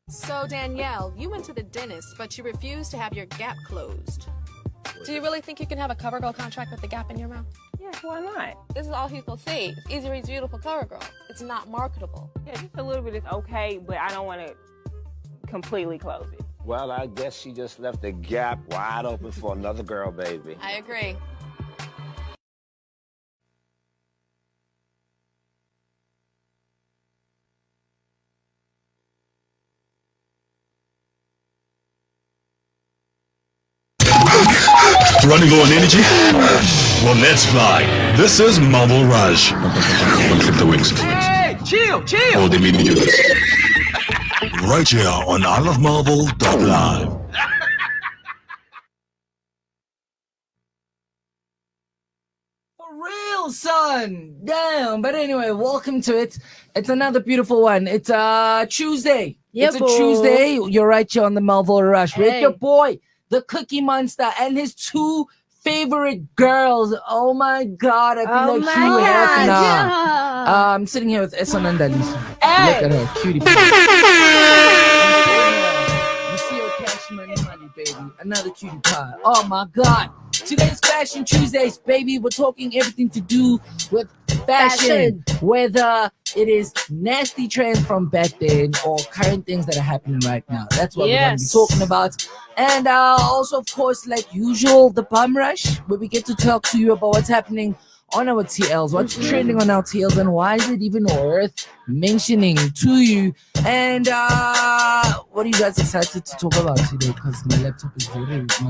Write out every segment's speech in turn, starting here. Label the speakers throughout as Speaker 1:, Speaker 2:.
Speaker 1: So, Danielle, you went to the dentist, but you refused to have your gap closed. Do you really think you can have a CoverGirl contract with the gap in your mouth?
Speaker 2: Yeah, why not?
Speaker 1: This is all people see. It's Easy Reads Beautiful CoverGirl. It's not marketable.
Speaker 2: Yeah, just a little bit is okay, but I don't want to completely close it.
Speaker 3: Well, I guess she just left the gap wide open for another girl, baby.
Speaker 1: I agree.
Speaker 4: Running low on energy? Well, let's fly. This is Marvel Rush. Clip the wings.
Speaker 5: Hey, chill.
Speaker 4: Oh, they made me do this. Right here on ILoveMarvel.live.
Speaker 5: For real, son. Damn. But anyway, welcome to it. It's another beautiful one. It's Tuesday.
Speaker 6: Yeah,
Speaker 5: it's a
Speaker 6: boy.
Speaker 5: Tuesday. You're right here on the Melville Rush with
Speaker 6: Hey.
Speaker 5: your boy, the Cookie Monster, and his two favorite girls. Oh my God. I feel like you have now.
Speaker 6: yeah.
Speaker 5: I'm sitting here with Esona and Dalisa.
Speaker 6: Hey.
Speaker 5: Look at her, cutie pie. You see your cash money, baby. Another cutie pie. Oh my God. Today's Fashion Tuesdays, baby. We're talking everything to do with fashion. Whether it is nasty trends from back then or current things that are happening right now. That's what we're going to be talking about. And also, of course, like usual, the Bum Rush, where we get to talk to you about what's happening on our TLs, what's trending on our TLs, and why is it even worth mentioning to you. And what are you guys excited to talk about today? Because my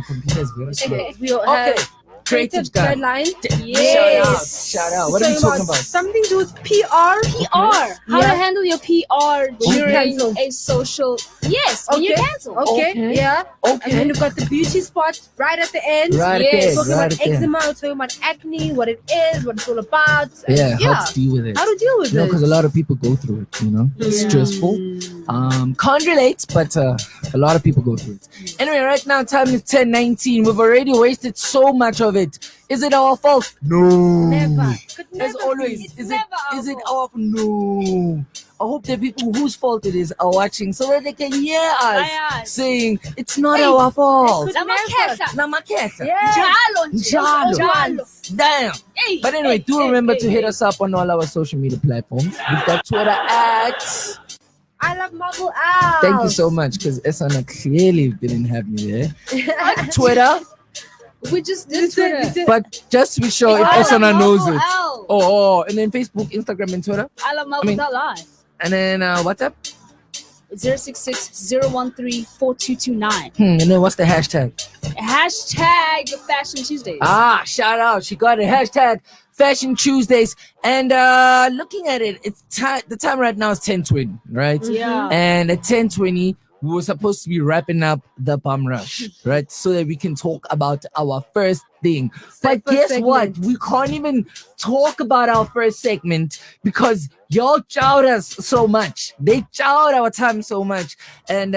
Speaker 5: computer is very slow.
Speaker 6: We'll
Speaker 5: Okay,
Speaker 6: have
Speaker 5: creative guy.
Speaker 6: deadline.
Speaker 5: Shout out. What are we talking about?
Speaker 6: Something to do with PR. How to handle your PR during a social. Yes, when you cancel.
Speaker 5: Okay.
Speaker 6: Yeah.
Speaker 5: Okay.
Speaker 6: And then you've got the beauty spot right at the end.
Speaker 5: Right at the end,
Speaker 6: Talking
Speaker 5: right
Speaker 6: about
Speaker 5: at the end.
Speaker 6: eczema, talking about acne, what it is, what it's all about.
Speaker 5: Yeah, how to deal with it.
Speaker 6: How to deal with it.
Speaker 5: Because a lot of people go through it, It's stressful. Can't relate, but a lot of people go through it. Anyway, right now, time is 10:19. We've already wasted so much of it. Is it our fault? No.
Speaker 6: Never. Could
Speaker 5: As
Speaker 6: never
Speaker 5: always,
Speaker 6: be. It's
Speaker 5: is
Speaker 6: never
Speaker 5: it our no? I hope the people whose fault it is are watching so that they can hear us saying it's not our fault. Namakhetha. Njalo. Damn. But anyway, do remember to hit us up on all our social media platforms. We've got Twitter at
Speaker 6: I love Marvel out.
Speaker 5: Thank you so much, because Esona clearly didn't have me there. Twitter,
Speaker 6: We just did Twitter.
Speaker 5: but just to be sure if Esona knows it. Oh, and then Facebook, Instagram, and Twitter.
Speaker 6: I love Marvel.live.
Speaker 5: And then WhatsApp.
Speaker 6: 066-013-4229.
Speaker 5: And then what's the hashtag?
Speaker 6: Hashtag Fashion Tuesdays.
Speaker 5: Shout out. She got it. Hashtag Fashion Tuesdays. And looking at it, it's the time right now is 10:20, right?
Speaker 6: Yeah.
Speaker 5: And at 10:20, we were supposed to be wrapping up the Bum Rush, right? So that we can talk about our first thing. But guess what? We can't even talk about our first segment because y'all chowed us so much. They chowed our time so much. And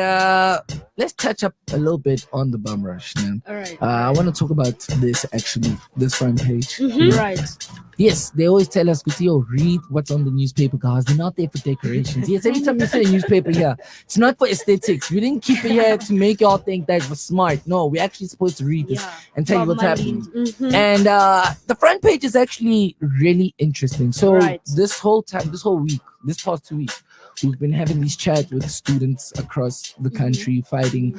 Speaker 5: let's touch up a little bit on the Bum Rush now.
Speaker 6: All right.
Speaker 5: I want to talk about this front page.
Speaker 6: Right.
Speaker 5: Yes, they always tell us, Kukie, read what's on the newspaper, guys. They're not there for decorations. Yes, every time you see a newspaper here, it's not for aesthetics. We didn't keep it here to make y'all think that it was smart. No, we're actually supposed to read this and tell you what's happening. And the front page is actually really interesting. So this whole week, this past 2 weeks, we've been having these chats with students across the country fighting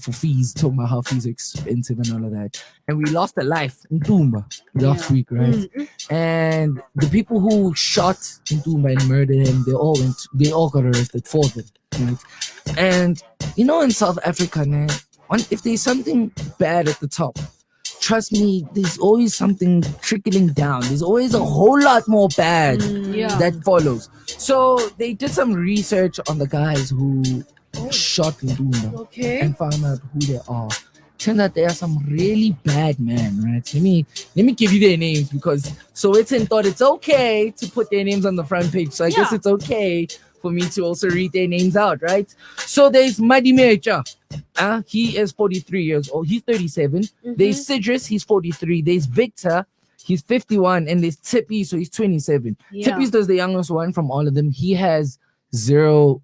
Speaker 5: for fees, talking about how fees are expensive and all of that. And we lost a life in Tumba last week, right? And the people who shot in Tumba and murdered him, they all got arrested for them, right? And in South Africa, man, if there's something bad at the top, trust me, there's always something trickling down. There's always a whole lot more bad that follows. So they did some research on the guys who shot Ndumba and found out who they are. Turns out they are some really bad men, right? Let me give you their names, because Sowetan thought it's okay to put their names on the front page. So I guess it's okay for me to also read their names out, right? So there's Madimecha. He is 43 years old. He's 37. There's Sidris, he's 43. There's Victor, he's 51. And there's Tippy, so he's 27. Tippy's the youngest one from all of them. He has zero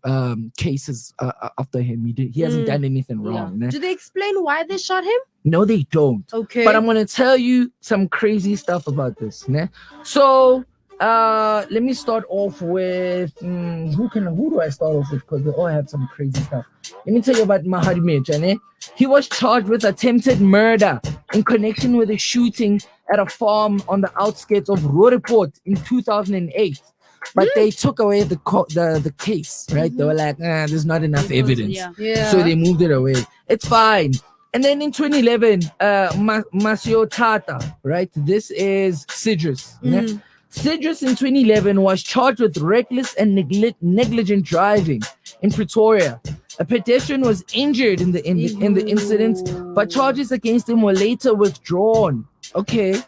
Speaker 5: cases after him. He hasn't done anything wrong. Ne?
Speaker 6: Do they explain why they shot him?
Speaker 5: No, they don't.
Speaker 6: Okay.
Speaker 5: But I'm gonna tell you some crazy stuff about this. Ne? So let me start off with who do I start off with? Because they all have some crazy stuff. Let me tell you about Mahadimej. He was charged with attempted murder in connection with a shooting at a farm on the outskirts of Roodepoort in 2008. But they took away the case, right? They were like, there's not enough evidence.
Speaker 6: Yeah.
Speaker 5: So they moved it away. It's fine. And then in 2011, Siyo Tata, right? This is Sidrus. Sidrus in 2011 was charged with reckless and negligent driving in Pretoria. A pedestrian was injured in the incident, but charges against him were later withdrawn. Okay,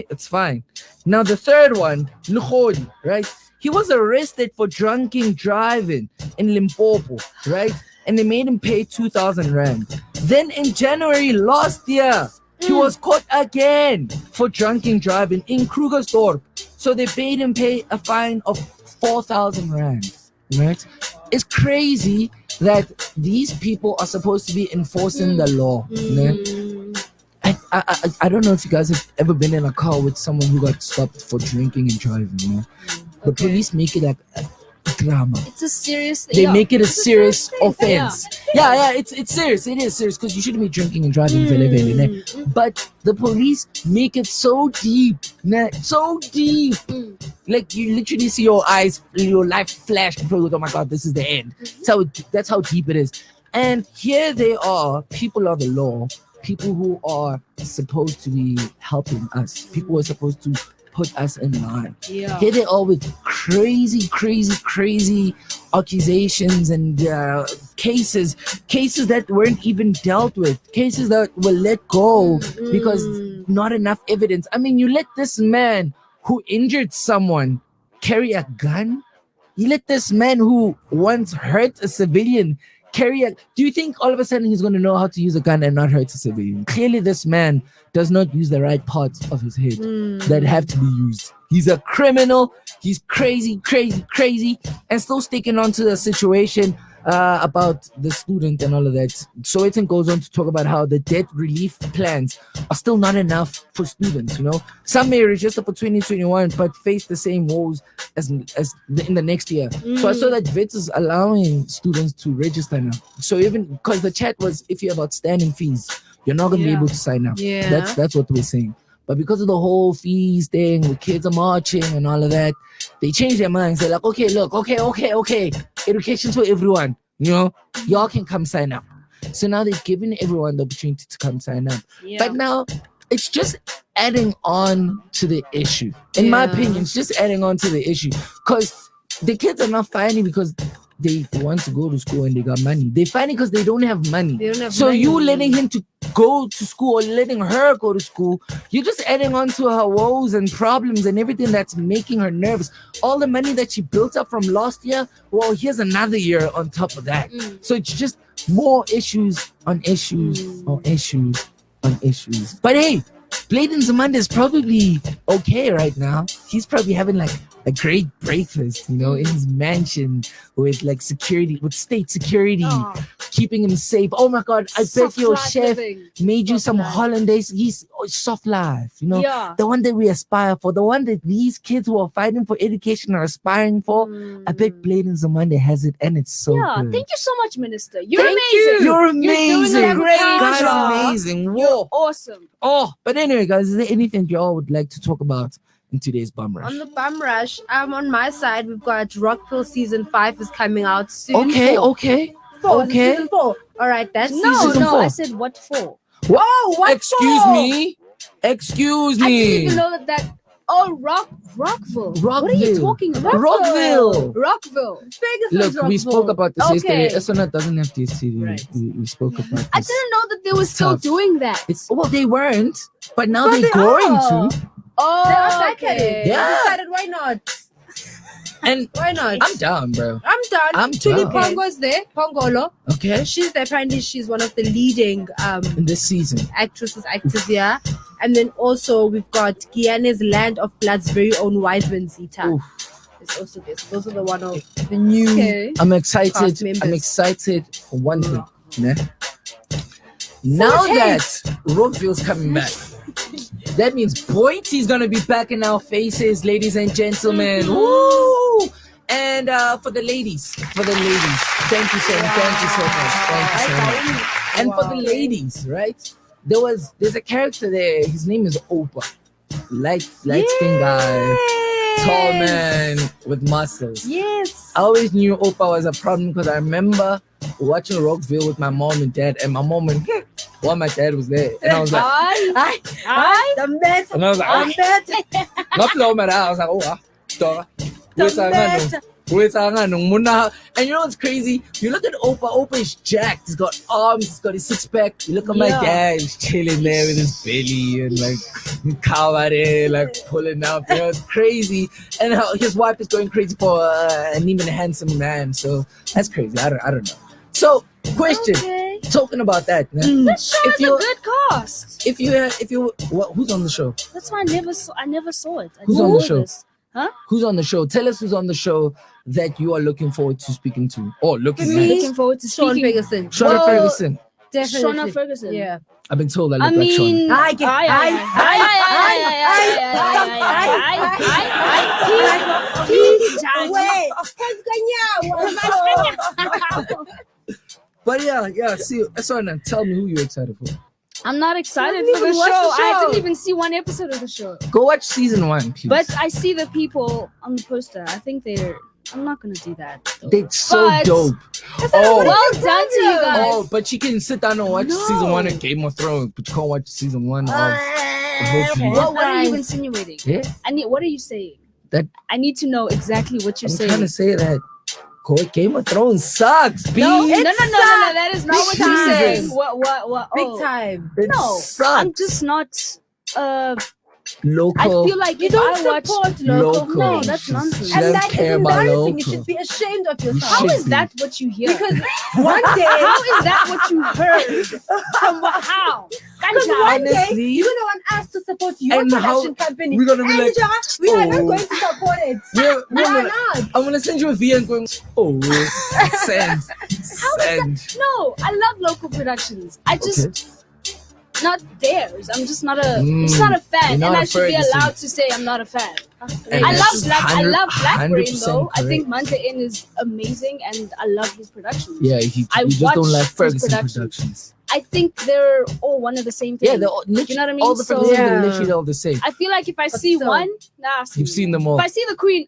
Speaker 5: it's fine. Now the third one, Lukhodi, right? He was arrested for drunken driving in Limpopo, right? And they made him pay 2,000 rand. Then in January last year, he was caught again for drunken driving in Krugersdorp. So they made him pay a fine of 4,000 rand, right? It's crazy that these people are supposed to be enforcing the law. I don't know if you guys have ever been in a car with someone who got stopped for drinking and driving. The police make it like a drama.
Speaker 6: It's a serious thing.
Speaker 5: They make it a serious offense. Yeah, it's serious. It is serious because you shouldn't be drinking and driving. But the police make it so deep. So deep. Like you literally see your eyes, your life flash and feel, oh my God, this is the end. That's how deep it is. And here they are, people of the law, people who are supposed to be helping us, people who are supposed to put us in line. Here they are with crazy accusations and cases that weren't even dealt with, cases that were let go because not enough evidence. I mean, you let this man who injured someone carry a gun? You let this man who once hurt a civilian carry a... Do you think all of a sudden he's going to know how to use a gun and not hurt a civilian? Clearly this man does not use the right parts of his head that have to be used. He's a criminal. He's crazy, and still sticking on to the situation about the student and all of that. So it goes on to talk about how the debt relief plans are still not enough for students. Some may register for 2021 but face the same woes as in the next year. So I saw that VET is allowing students to register now. So even because the chat was, if you have outstanding fees, you're not going to be able to sign up. That's what we're saying. But because of the whole fees thing, the kids are marching and all of that, they change their minds. They're like, okay, look, okay. Education's for everyone. Y'all can come sign up. So now they've given everyone the opportunity to come sign up. But now it's just adding on to the issue. In my opinion, it's just adding on to the issue. Because the kids are not fighting because they want to go to school and they got money. They fighting because they don't have money. You letting him to go to school or letting her go to school, you're just adding on to her woes and problems and everything that's making her nervous. All the money that she built up from last year, well, here's another year on top of that. So it's just more issues on issues on issues on issues. But hey, Bladen Zamanda is probably okay right now. He's probably having like a great breakfast, in his mansion with like security, with state security, keeping him safe. Oh my God, I bet your chef made you some hollandaise. He's soft life, the one that we aspire for, the one that these kids who are fighting for education are aspiring for. I bet Bladen Zamanda has it, and it's so good.
Speaker 6: Thank you so much, Minister. You're
Speaker 5: amazing. You're amazing.
Speaker 6: You're doing a great
Speaker 5: God,
Speaker 6: job.
Speaker 5: amazing. Whoa.
Speaker 6: You're awesome.
Speaker 5: But anyway, guys, is there anything y'all would like to talk about in today's Bum Rush?
Speaker 7: On the Bum Rush, on my side, we've got Rockville season 5 is coming out soon.
Speaker 5: Okay.
Speaker 7: Season 4. All right, that's
Speaker 5: season 4.
Speaker 6: I said what for?
Speaker 5: Whoa,
Speaker 7: what
Speaker 5: Excuse
Speaker 7: for?
Speaker 5: me. Excuse
Speaker 6: I
Speaker 5: me.
Speaker 6: didn't even know that. Oh, Rockville. What are you talking about?
Speaker 5: Rockville.
Speaker 7: Vegas.
Speaker 5: Look, we spoke about this
Speaker 6: Okay.
Speaker 5: yesterday. Esona doesn't have DSTV.
Speaker 6: Right.
Speaker 5: We spoke about this.
Speaker 6: I didn't know that they were still
Speaker 5: tough.
Speaker 6: doing that.
Speaker 5: Well, they weren't, but now
Speaker 7: But
Speaker 5: they're
Speaker 7: they
Speaker 5: going
Speaker 7: are.
Speaker 5: to.
Speaker 6: Oh,
Speaker 7: Okay.
Speaker 5: Yeah.
Speaker 7: I decided, why not?
Speaker 5: And
Speaker 7: Why not?
Speaker 5: I'm down, bro.
Speaker 7: I'm done.
Speaker 5: I'm
Speaker 7: Tuli
Speaker 5: done.
Speaker 7: Pongo's there. Pongolo.
Speaker 5: Okay.
Speaker 7: She's there. Apparently, she's one of the leading
Speaker 5: In this season.
Speaker 7: actors here. And then also we've got Guyana's Land of Blood's very own Wiseman Zita.
Speaker 5: Oof.
Speaker 7: is also there. So those are the one of the new.
Speaker 6: Okay.
Speaker 5: I'm excited.
Speaker 7: Cast members.
Speaker 5: I'm excited for one thing. Ne? Now that Rockville's coming back, that means Bointy's gonna be back in our faces, ladies and gentlemen. Woo! And for the ladies, thank you so much. And for the ladies, right? There's a character there. His name is Opa, light skin guy, tall man with muscles.
Speaker 7: Yes.
Speaker 5: I always knew Opa was a problem because I remember watching Rockville with my mom and dad, and my mom and while my dad was there, and I was like,
Speaker 7: The met.
Speaker 5: and I was like,
Speaker 7: The met.
Speaker 5: not low matter. I was like, oh, and you know what's crazy? You look at Opa is jacked. He's got arms, he's got his six pack. You look at my dad, he's chilling there with his belly and like kaware, like pulling up. You know, it's crazy. And his wife is going crazy for an even handsome man. So that's crazy. I don't know. So, question.
Speaker 6: Okay.
Speaker 5: Talking about that,
Speaker 6: This show
Speaker 5: if
Speaker 6: is a
Speaker 5: you-
Speaker 6: good cast.
Speaker 5: if you who's on the show?
Speaker 6: That's why I never saw it. I
Speaker 5: Who's
Speaker 6: didn't
Speaker 5: on the
Speaker 6: know
Speaker 5: show?
Speaker 6: this.
Speaker 5: Who's on the show? Tell us who's on the show that you are looking forward to speaking to. Or looking
Speaker 6: I'm
Speaker 5: at.
Speaker 6: looking forward to
Speaker 7: Sean
Speaker 6: speaking.
Speaker 7: Ferguson.
Speaker 5: Shauna
Speaker 6: Well,
Speaker 5: Ferguson.
Speaker 7: Definitely.
Speaker 6: Shauna Ferguson.
Speaker 7: Yeah.
Speaker 5: I've been told I
Speaker 6: I
Speaker 5: look like Shauna.
Speaker 6: mean,
Speaker 5: But yeah. See, Esona, tell me who you're excited for.
Speaker 6: I'm not excited
Speaker 7: You
Speaker 6: for the
Speaker 7: didn't
Speaker 6: show.
Speaker 7: even watch the
Speaker 6: I
Speaker 7: show.
Speaker 6: didn't even see one episode of the show.
Speaker 5: Go watch season 1, please.
Speaker 6: But I see the people on the poster. I think I'm not gonna do that. though.
Speaker 5: They're so
Speaker 6: But-
Speaker 5: dope.
Speaker 6: Well done to you guys.
Speaker 5: Oh, but you can sit down and watch season 1 of Game of Thrones, but you can't watch season 1 of Brooklyn.
Speaker 6: What are you insinuating?
Speaker 5: Yeah,
Speaker 6: What are you saying?
Speaker 5: That-
Speaker 6: I need to know exactly what you're
Speaker 5: I'm
Speaker 6: saying.
Speaker 5: trying to say that Game of Thrones sucks, B.
Speaker 6: No, that is not what you're saying.
Speaker 5: Jesus.
Speaker 6: What?
Speaker 7: Big
Speaker 6: Oh.
Speaker 7: time.
Speaker 5: It
Speaker 6: No,
Speaker 5: sucks.
Speaker 6: I'm just not. I
Speaker 5: Local.
Speaker 6: feel like
Speaker 7: You
Speaker 6: if
Speaker 7: don't
Speaker 6: I watch.
Speaker 7: support local.
Speaker 5: Local.
Speaker 6: No, that's
Speaker 5: She
Speaker 6: nonsense.
Speaker 5: doesn't
Speaker 7: And that is
Speaker 5: care about
Speaker 7: embarrassing.
Speaker 5: local.
Speaker 7: You should be ashamed of
Speaker 5: You
Speaker 7: yourself.
Speaker 6: How
Speaker 5: should
Speaker 6: is
Speaker 5: be.
Speaker 6: that what you hear?
Speaker 7: Because one day,
Speaker 6: How is that what you heard? From how?
Speaker 7: because one day
Speaker 5: Honestly.
Speaker 7: you're gonna want us to support your
Speaker 5: And how-
Speaker 7: production company.
Speaker 5: we're gonna be
Speaker 7: And
Speaker 5: like,
Speaker 7: we are not
Speaker 5: oh.
Speaker 7: going to support it.
Speaker 5: Yeah,
Speaker 7: Why
Speaker 5: we're
Speaker 7: not?
Speaker 5: I'm gonna send you a VM and going, send.
Speaker 6: No, I love local productions. I just not theirs. I'm just not I'm just not a fan,
Speaker 5: You're
Speaker 6: and
Speaker 5: not
Speaker 6: I
Speaker 5: a
Speaker 6: should be
Speaker 5: Ferguson.
Speaker 6: allowed to say I'm not a fan.
Speaker 5: Hey,
Speaker 6: I
Speaker 5: that's
Speaker 6: love Blackbrain
Speaker 5: 100%
Speaker 6: though. I think
Speaker 5: correct.
Speaker 6: Manta In is amazing, and I love his productions.
Speaker 5: Yeah,
Speaker 6: I
Speaker 5: you just don't
Speaker 6: watch
Speaker 5: like
Speaker 6: his
Speaker 5: Ferguson
Speaker 6: productions.
Speaker 5: productions.
Speaker 6: I think they're all one of the same thing.
Speaker 5: Yeah, they're all,
Speaker 6: you know what I mean?
Speaker 5: all the
Speaker 6: So-
Speaker 5: Fergusons
Speaker 7: Yeah.
Speaker 5: are literally all the same.
Speaker 6: I feel like if I see
Speaker 7: still.
Speaker 6: one, I've
Speaker 5: You've seen them all.
Speaker 6: If I see the Queen,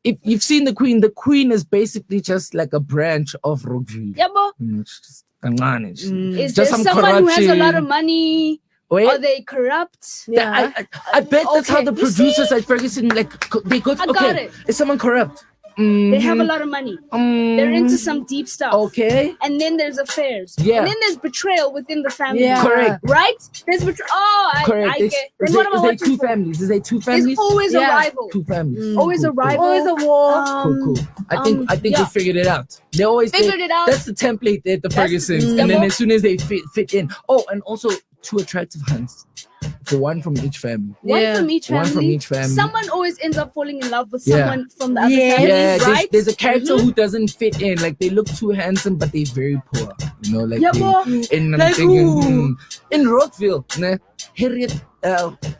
Speaker 5: If you've seen the Queen is basically just like a branch of Rockville.
Speaker 6: yeah, but
Speaker 5: It's just managed.
Speaker 6: is
Speaker 5: Just
Speaker 6: there
Speaker 5: some
Speaker 6: someone who has a lot
Speaker 5: corruption.
Speaker 6: of money?
Speaker 5: Wait,
Speaker 6: Are they corrupt?
Speaker 7: Yeah.
Speaker 5: I bet that's how
Speaker 6: Okay,
Speaker 5: the
Speaker 6: you see?
Speaker 5: producers at Ferguson they go.
Speaker 6: I
Speaker 5: Okay,
Speaker 6: got it.
Speaker 5: is someone corrupt?
Speaker 6: They have a lot of money. They're into some deep stuff.
Speaker 5: Okay,
Speaker 6: And then there's affairs.
Speaker 5: Yeah.
Speaker 6: And then there's betrayal within the family.
Speaker 7: Yeah.
Speaker 5: correct.
Speaker 6: Right? There's betrayal. Oh,
Speaker 5: Correct.
Speaker 6: I
Speaker 5: Is,
Speaker 6: get.
Speaker 5: is,
Speaker 6: Then
Speaker 5: there,
Speaker 6: what am I
Speaker 5: is there
Speaker 6: watching
Speaker 5: two
Speaker 6: for?
Speaker 5: families? Is there two families?
Speaker 6: There's always
Speaker 7: Yeah.
Speaker 6: a rival.
Speaker 5: Two families.
Speaker 6: Always a
Speaker 5: Cool, cool.
Speaker 6: rival.
Speaker 7: Always a war.
Speaker 5: Cool. I think
Speaker 6: yeah.
Speaker 5: they figured it out. They always
Speaker 6: Figured it out.
Speaker 5: That's the template there, the
Speaker 6: That's-
Speaker 5: Fergusons.
Speaker 6: yeah,
Speaker 5: And then
Speaker 6: well-
Speaker 5: as soon as they fit in. Oh, and also two attractive hunts. For one from each family.
Speaker 6: One
Speaker 7: Yeah.
Speaker 6: from each family.
Speaker 5: One from each family.
Speaker 6: Someone always ends up falling in love with
Speaker 5: Yeah.
Speaker 6: someone from the other
Speaker 7: Yeah.
Speaker 6: family,
Speaker 5: Yeah,
Speaker 6: right?
Speaker 5: there's a character who doesn't fit in. Like they look too handsome, but they're very poor. You know, like
Speaker 6: Yeah,
Speaker 5: they,
Speaker 6: but
Speaker 5: and I'm
Speaker 6: like
Speaker 5: thinking
Speaker 6: who?
Speaker 5: In Rockville, ne, Harriet.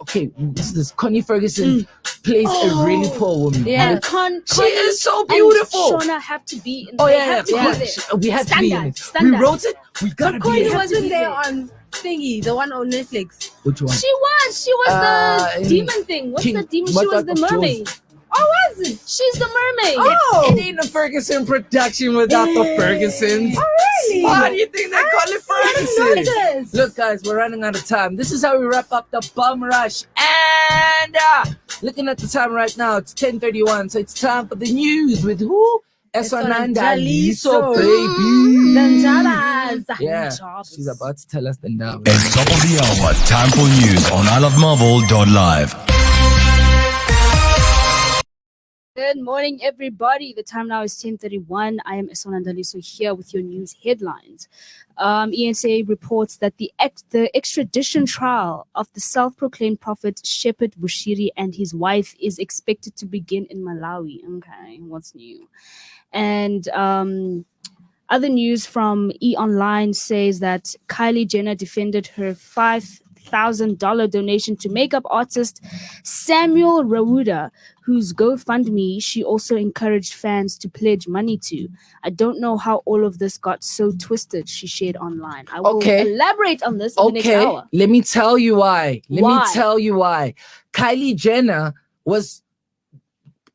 Speaker 5: Okay, what's this? Connie Ferguson plays a really poor woman.
Speaker 7: Yeah.
Speaker 6: And
Speaker 5: She is so
Speaker 6: and
Speaker 5: beautiful.
Speaker 6: Shauna have to be in
Speaker 5: Oh
Speaker 6: they
Speaker 5: yeah,
Speaker 6: have to
Speaker 5: yeah.
Speaker 6: be there.
Speaker 5: We have to be in
Speaker 6: Standard,
Speaker 5: it.
Speaker 6: standard.
Speaker 5: We wrote it. We gotta be
Speaker 7: Connie
Speaker 5: in it.
Speaker 6: have to
Speaker 7: wasn't
Speaker 6: be
Speaker 7: there
Speaker 6: there.
Speaker 7: on thingy, the one on Netflix.
Speaker 5: Which one?
Speaker 6: She was
Speaker 5: in
Speaker 6: the demon thing. What's
Speaker 5: King-
Speaker 6: the demon?
Speaker 5: what
Speaker 6: She was
Speaker 5: type
Speaker 6: the
Speaker 5: of
Speaker 6: mermaid.
Speaker 7: Oh, was it?
Speaker 6: She's the mermaid.
Speaker 7: Oh,
Speaker 5: It ain't a Ferguson production without the Fergusons.
Speaker 7: really?
Speaker 5: Why do you think they call it Ferguson?
Speaker 7: Notice.
Speaker 5: Look, guys, we're running out of time. This is how we wrap up the bum rush. And looking at the time right now, it's 10:31, so it's time for the news with who? Esona and Daliso, baby.
Speaker 7: Danjalas.
Speaker 5: Yeah, she's about to tell us the now.
Speaker 4: It's top of the hour. Time for news on ilovemarvel.live.
Speaker 6: Good morning, everybody. The time now is 10:31. I am Esona here with your news headlines. ENSA reports that the extradition trial of the self-proclaimed prophet Shepherd Bushiri and his wife is expected to begin in Malawi. Okay, what's new? And other news from E! Online says that Kylie Jenner defended her $5,000 donation to makeup artist Samuel Rawuda, whose GoFundMe she also encouraged fans to pledge money to. I don't know how all of this got so twisted, she shared online. I will elaborate on this in the next hour.
Speaker 5: Let me tell you why. Kylie Jenner was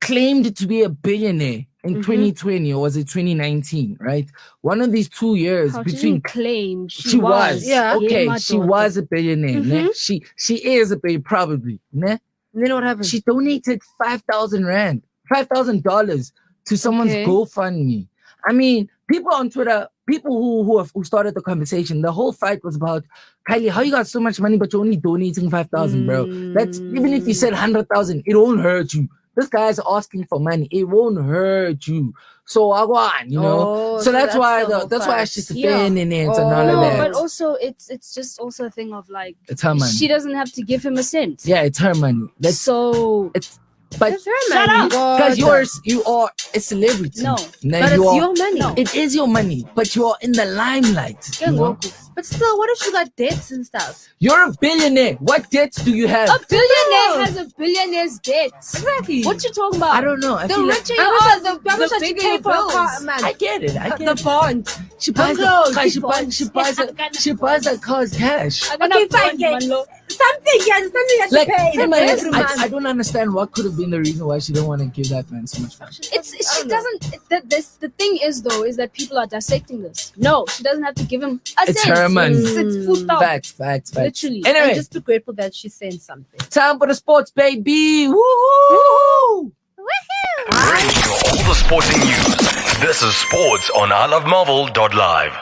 Speaker 5: claimed to be a billionaire in 2020, or was it 2019, right? One of these 2 years between
Speaker 6: claim
Speaker 5: she was.
Speaker 7: Yeah.
Speaker 5: Okay, she was a billionaire. Ne? She is a billionaire, probably. Ne?
Speaker 7: Then what happened?
Speaker 5: She donated $5,000 to someone's GoFundMe. I mean, people on Twitter, people who started the conversation, the whole fight was about, Kylie, how you got so much money but you're only donating 5,000, bro? That's, even if you said 100,000, it won't hurt you. This guy's asking for money. It won't hurt you. So Agwan, you know. So that's why she's defending it and all of that.
Speaker 6: But also it's just also a thing of like,
Speaker 5: it's her money.
Speaker 6: She doesn't have to give him a cent.
Speaker 5: Yeah, it's her money. But
Speaker 7: it's her money.
Speaker 5: Shut up. Because you are a celebrity.
Speaker 6: No.
Speaker 7: But it's your money.
Speaker 6: No.
Speaker 5: It is your money, but you are in the limelight. You know?
Speaker 7: But still, what if she got debts and stuff?
Speaker 5: You're a billionaire. What debts do you have?
Speaker 6: A billionaire has a billionaire's debts.
Speaker 7: Exactly.
Speaker 6: What you talking about?
Speaker 5: I don't know.
Speaker 7: The richer you are, the bigger your bills.
Speaker 5: I get it.
Speaker 7: The bond.
Speaker 5: She buys she buys her car's cash.
Speaker 7: Okay, fine. Something that
Speaker 5: Like,
Speaker 7: she pays.
Speaker 5: I don't understand what could have been the reason why she didn't want to give that man so much money.
Speaker 6: The thing is though, is that people are dissecting this. No, she doesn't have to give him a
Speaker 5: It's
Speaker 6: cent.
Speaker 5: her money.
Speaker 6: It's full stop.
Speaker 5: Facts.
Speaker 6: Literally.
Speaker 5: Anyway,
Speaker 7: I'm just be grateful that she sent something.
Speaker 5: time for the sports, baby. Woohoo!
Speaker 4: Bringing you all the sporting news. This is sports on ilovemarvel.live.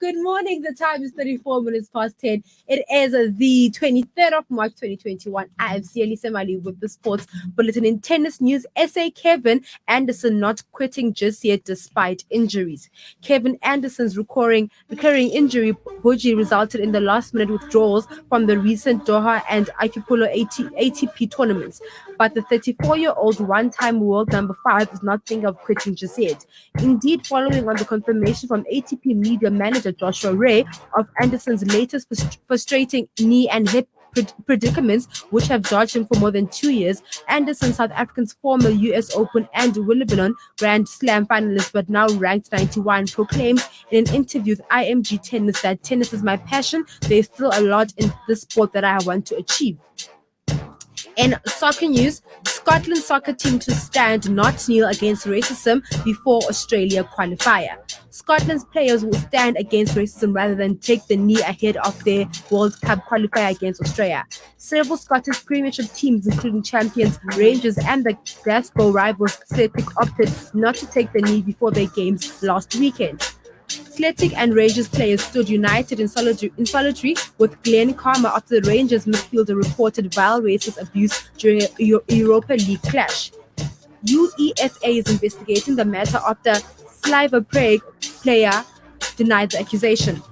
Speaker 7: Good morning. The time is 34 minutes past 10. It is the 23rd of March 2021. I am Siyo Semali with the sports bulletin. In tennis news, SA Kevin Anderson not quitting just yet despite injuries. Kevin Anderson's recurring injury bogie resulted in the last-minute withdrawals from the recent Doha and Acapulco ATP tournaments. But the 34-year-old one-time world number 5 is not thinking of quitting just yet. Indeed, following on the confirmation from ATP media manager Joshua Ray of Anderson's latest frustrating knee and hip predicaments, which have dogged him for more than 2 years, Anderson, South Africa's former US Open and Wimbledon Grand Slam finalist, but now ranked 91, proclaimed in an interview with IMG Tennis that tennis is my passion. There's still a lot in this sport that I want to achieve. In soccer news, Scotland's soccer team to stand, not kneel against racism before Australia qualifier. Scotland's players will stand against racism rather than take the knee ahead of their World Cup qualifier against Australia. Several Scottish Premiership teams, including champions Rangers and the Glasgow rivals Celtic, opted not to take the knee before their games last weekend. Celtic and Rangers players stood united in solidarity with Glenn Karma after the Rangers midfielder reported vile racist abuse during a Europa League clash. UEFA is investigating the matter after Sliver Prague player denied the accusation.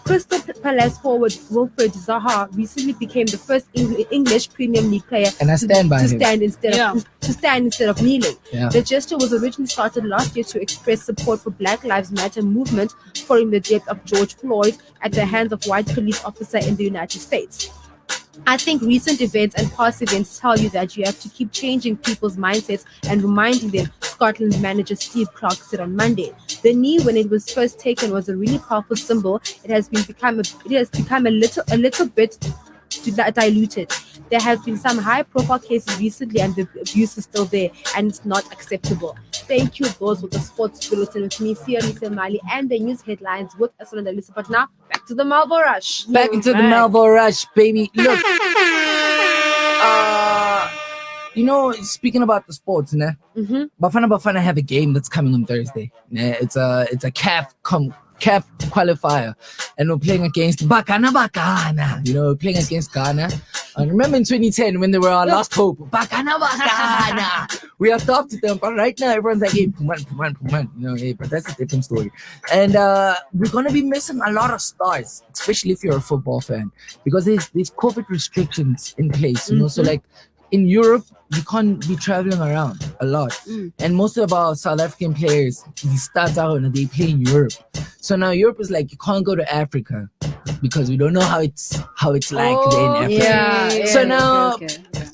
Speaker 7: Crystal Palace forward Wilfred Zaha recently became the first English Premier League player to stand instead of kneeling.
Speaker 5: Yeah.
Speaker 7: The gesture was originally started last year to express support for Black Lives Matter movement following the death of George Floyd at the hands of white police officer in the United States. I think recent events and past events tell you that you have to keep changing people's mindsets and reminding them, Scotland's manager Steve Clarke said on Monday. The knee, when it was first taken, was a really powerful symbol. It has become a little bit diluted. There have been some high-profile cases recently, and the abuse is still there, and it's not acceptable. Thank you. Those were the sports bulletin with me, Siyo Semali, and the news headlines with Esona. But now, back to the Melville Rush.
Speaker 5: Back into the Melville Rush, baby. Look, you know, speaking about the sports, Bafana have a game that's coming on Thursday. It's a CAF CAF qualifier, and we're playing against Bacana. We're playing against Ghana. And remember in 2010 when they were our last hope, Bacana. We adopted them, but right now everyone's like, hey, Puman. Hey, but that's a different story. And we're gonna be missing a lot of stars, especially if you're a football fan, because there's COVID restrictions in place. So like in Europe, you can't be traveling around a lot. And most of our South African players, they start out and they play in Europe. So now Europe is like, you can't go to Africa because we don't know how it's like there in Africa.
Speaker 6: Yeah.
Speaker 5: So now
Speaker 6: okay.